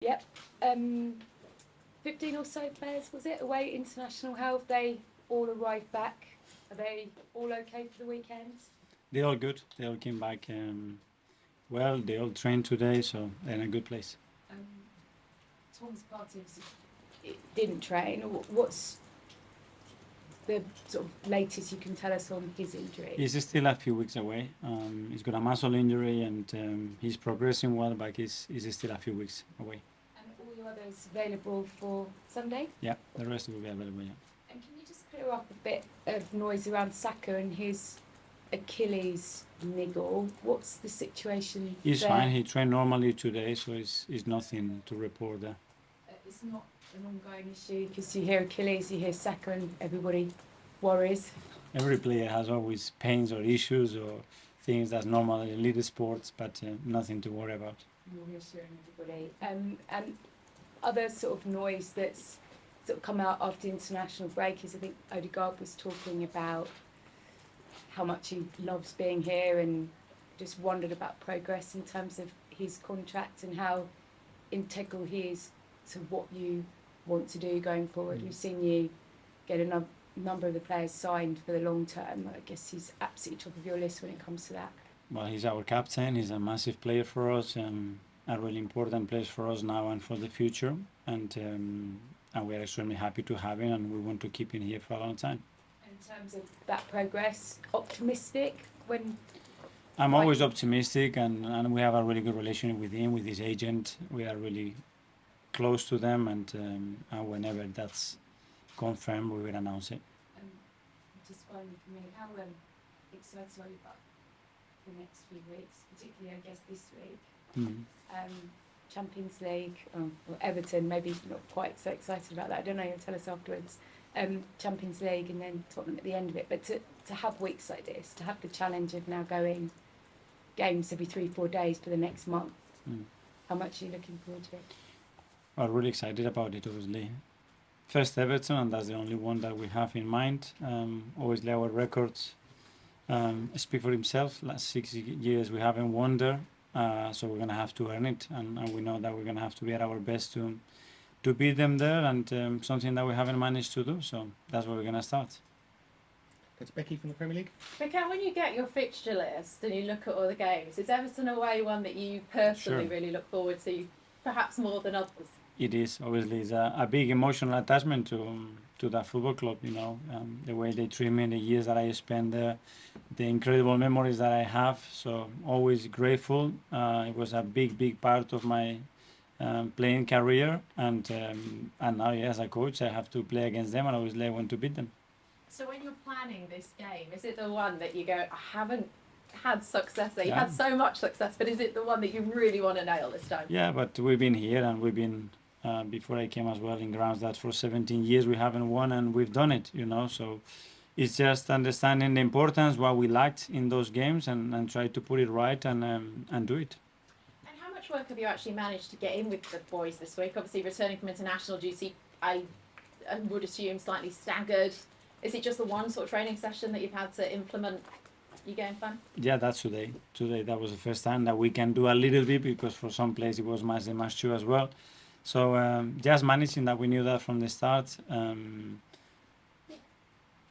Yep. 15 or so players, was it, away international? How have they all arrived back? Are they all okay for the weekend? They're all good. They all came back well. They all trained today, so they're in a good place. Um, Tom's party didn't train. What's the sort of latest you can tell us on his injury? He's still a few weeks away. He's got a muscle injury and he's progressing well, but he's still a few weeks away. And all your others available for Sunday? Yeah, the rest will be available, yeah. And can you just clear up a bit of noise around Saka and his Achilles niggle? What's the situation He's there? fine. He trained normally today, so it's nothing to report there. It's not an ongoing issue because you hear Achilles, you hear Saka, and everybody worries. Every player has always pains or issues or things that's normal in elite sports, but nothing to worry about. You're reassuring everybody. And other sort of noise that's sort of come out after the international break is, I think Odegaard was talking about how much he loves being here and just wondered about progress in terms of his contract and how integral he is to what you want to do going forward. We've seen you get a number of the players signed for the long term. I guess he's absolutely top of your list when it comes to that. Well, he's our captain. He's a massive player for us, a really important player for us now and for the future. And we are extremely happy to have him, and we want to keep him here for a long time. In terms of that progress, optimistic when? I'm always optimistic, and we have a really good relationship with him, with his agent. We are really close to them, and whenever that's confirmed, we will announce it. Just finally for me, how excited are you about the next few weeks, particularly I guess this week? Champions League, well, Everton, maybe not quite so excited about that. I don't know, you'll tell us afterwards. Champions League and then Tottenham at the end of it. But to have weeks like this, to have the challenge of now going games every 3-4 days for the next month, how much are you looking forward to it? I'm really excited about it, obviously. First Everton, and that's the only one that we have in mind. Obviously, our records speak for himself. Last 6 years we haven't won there, so we're gonna have to earn it, and we know that we're gonna have to be at our best to beat them there, and something that we haven't managed to do. So that's where we're gonna start. That's Becky from the Premier League. Becca, when you get your fixture list and you look at all the games, is Everton away one that you personally really look forward to, perhaps more than others? It is, obviously, it's a big emotional attachment to that football club, you know, the way they treat me, the years that I spent there, the incredible memories that I have. So always grateful. It was a big part of my playing career, and now, yeah, as a coach, I have to play against them, and obviously I want to beat them. So when you're planning this game, is it the one that you go, I haven't had success there, you had so much success, but is it the one that you really want to nail this time? Yeah, but we've been here, and we've been before I came as well in grounds that for 17 years we haven't won, and we've done it, you know. So it's just understanding the importance, what we lacked in those games, and try to put it right and do it. And how much work have you actually managed to get in with the boys this week? Obviously, returning from international duty, I would assume slightly staggered. Is it just the one sort of training session that you've had to implement your game plan? Yeah, that's today. Today, that was the first time that we can do a little bit, because for some players it was match 2 as well. So just managing that, we knew that from the start.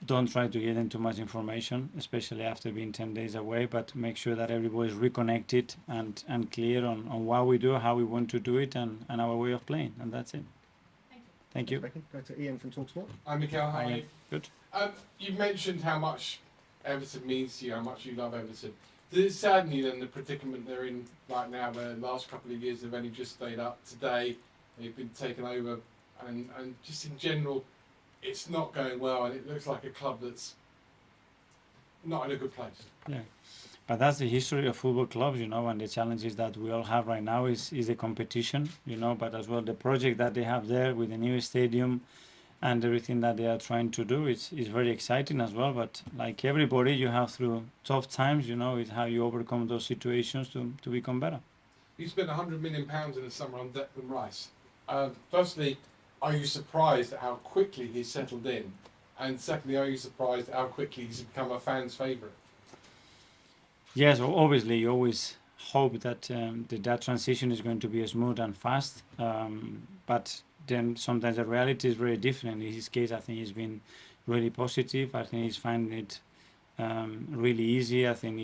Don't try to get in too much information, especially after being 10 days away, but make sure that everybody is reconnected and clear on what we do, how we want to do it, and our way of playing, and that's it. Thank you. Becky, go to Ian from Talksport. Hi, Mikel. How are you? Good. You've mentioned how much Everton means to you, how much you love Everton. Does it sadden you then, the predicament they're in right now, where the last couple of years they've only just stayed up? Today they've been taken over, and just in general, it's not going well, and it looks like a club that's not in a good place. Yeah, but that's the history of football clubs, you know, and the challenges that we all have right now is the competition, you know, but as well the project that they have there with the new stadium and everything that they are trying to do is very exciting as well. But like everybody, you have through tough times, you know, it's how you overcome those situations to become better. You spent £100 million in the summer on Declan Rice. Firstly, are you surprised at how quickly he's settled in? And secondly, are you surprised at how quickly he's become a fan's favourite? Yes, well, obviously you always hope that that transition is going to be smooth and fast. But then sometimes the reality is very different. In his case, I think he's been really positive. I think he's finding it really easy. I think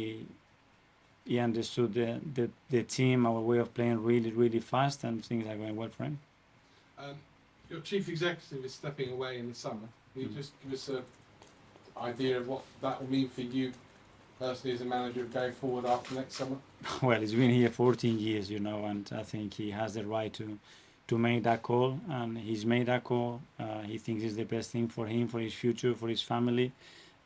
he understood the team, our way of playing really fast, and things are going well for him. Your chief executive is stepping away in the summer. Can you just give us an idea of what that will mean for you personally as a manager going forward after next summer? Well, he's been here 14 years, and I think he has the right to make that call, and he's made that call. He thinks it's the best thing for him, for his future, for his family.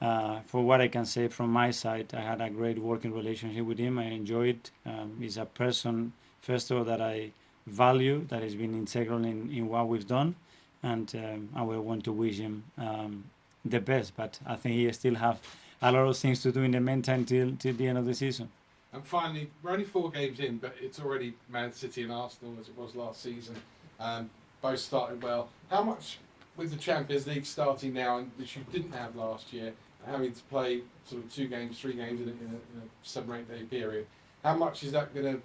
For what I can say from my side, I had a great working relationship with him. I enjoyed. He's a person, first of all, that I value, that has been integral in what we've done, and I will want to wish him the best. But I think he still have a lot of things to do in the meantime till the end of the season. And finally, we're only 4 games in, but it's already Man City and Arsenal as it was last season. Both started well. How much, with the Champions League starting now, and which you didn't have last year, having to play sort of 2 games, 3 games in a 7 or 8 day period, how much is that going to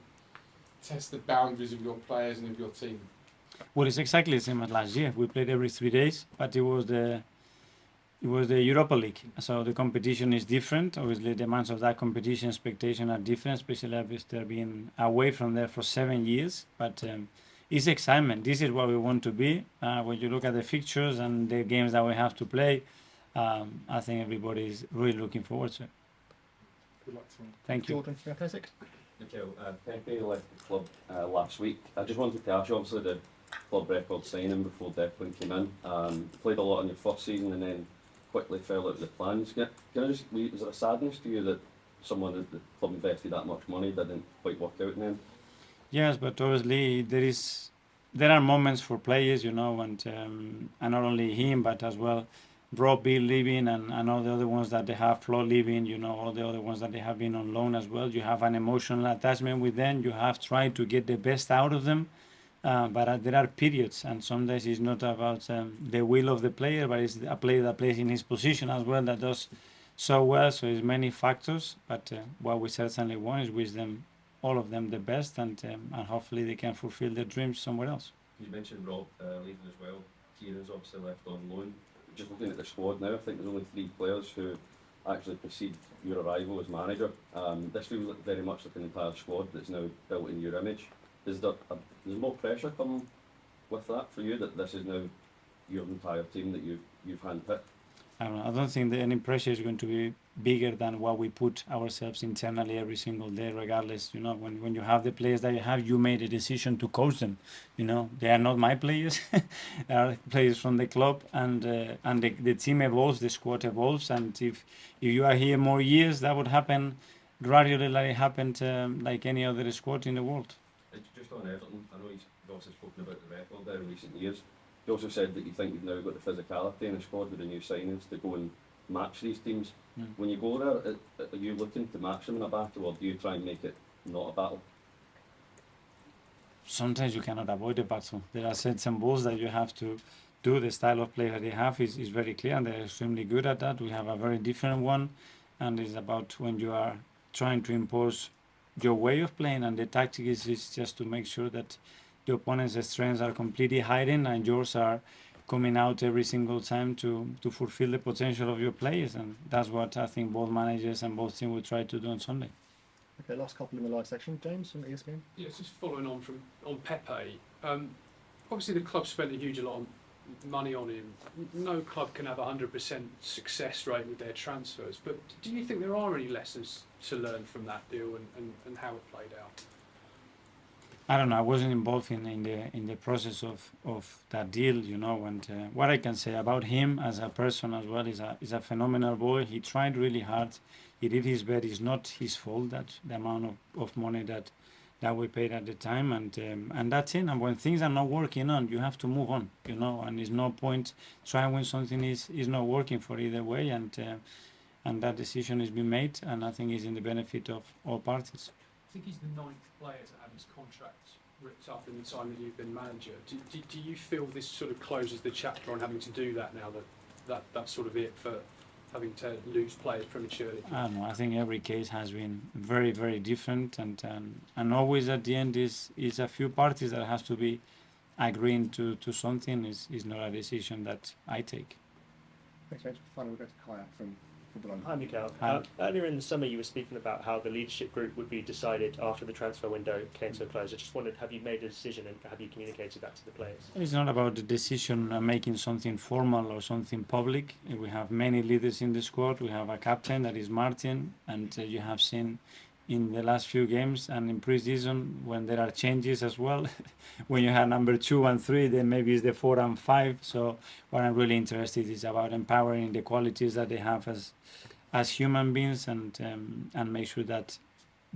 test the boundaries of your players and of your team? Well, it's exactly the same as last year. We played every 3 days, but it was the Europa League, so the competition is different. Obviously, the demands of that competition expectation are different, especially after being away from there for 7 years. But it's excitement. This is what we want to be. When you look at the fixtures and the games that we have to play, I think everybody is really looking forward to it. Good luck to you. Thank you. Jordan, from Athletic. Mikel, Pepe left the club last week. I just wanted to ask you, obviously the club record signing before Declan came in. Played a lot in your first season and then quickly fell out of the plans. Can I just, is there a sadness to you that someone that the club invested that much money didn't quite work out in the end? Yes, but obviously there are moments for players, and not only him, but as well Robbie leaving and all the other ones that they have, Flo leaving, all the other ones that they have been on loan as well. You have an emotional attachment with them. You have tried to get the best out of them. But there are periods, and sometimes it's not about the will of the player, but it's a player that plays in his position as well that does so well. So it's many factors, but what we certainly want is wish them, all of them, the best, and hopefully they can fulfill their dreams somewhere else. You mentioned Rob leaving as well. Kieran's obviously left on loan. Just looking at the squad now, I think there's only 3 players who actually precede your arrival as manager. This feels like very much like an entire squad that's now built in your image. Is there more pressure coming with that for you, that this is now your entire team that you've handpicked? I don't think that any pressure is going to be bigger than what we put ourselves internally every single day, regardless. When you have the players that you have, you made a decision to coach them. They are not my players; they are players from the club, and the team evolves, the squad evolves, and if you are here more years, that would happen gradually, like it happened like any other squad in the world. Just on Everton, I know you've also spoken about the record there in recent years. You also said that you think you've now got the physicality in the squad with the new signings to go and match these teams. When you go there, are you looking to match them in a battle, or do you try and make it not a battle? Sometimes you cannot avoid a battle. There are certain balls that you have to do. The style of play that they have is very clear, and they're extremely good at that. We have a very different one, and it's about when you are trying to impose your way of playing, and the tactic is just to make sure that the opponent's strengths are completely hiding and yours are coming out every single time to fulfill the potential of your players, and that's what I think both managers and both teams will try to do on Sunday. Okay, last couple in the live section. James from ESPN. Yes, just following on on Pepe. Obviously, the club spent a lot of money on him. No club can have 100% success rate with their transfers, but do you think there are any lessons to learn from that deal and how it played out? I don't know. I wasn't involved in the process of that deal, And what I can say about him as a person as well is a phenomenal boy. He tried really hard. He did his best. It's not his fault that the amount of money that we paid at the time, and that's it. And when things are not working on, you have to move on, And there's no point trying when something is not working for either way, and that decision has been made, and I think it's in the benefit of all parties. I think he's the 9th player to have his contract ripped up in the time that you've been manager. Do you feel this sort of closes the chapter on having to do that now, that that's sort of it for having to lose players prematurely? I don't know. I think every case has been very, very different, and always at the end is a few parties that has to be agreeing to something. Is not a decision that I take. Thanks, James. Finally, we'll go to Kaya from Football Hi, Mikael. Hi. Earlier in the summer, you were speaking about how the leadership group would be decided after the transfer window came to a close. I just wondered, have you made a decision and have you communicated that to the players? It's not about the decision making something formal or something public. We have many leaders in the squad. We have a captain that is Martin, and you have seen in the last few games and in pre-season when there are changes as well. When you have number 2 and 3, then maybe it's the 4 and 5. So what I'm really interested is about empowering the qualities that they have as human beings, and make sure that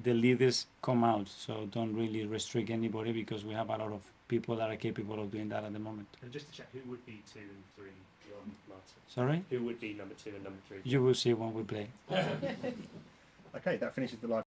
the leaders come out. So don't really restrict anybody, because we have a lot of people that are capable of doing that at the moment. And just to check, who would be 2 and 3 beyond Martin? Sorry? Who would be number 2 and number 3? You will see when we play. Okay, that finishes the live.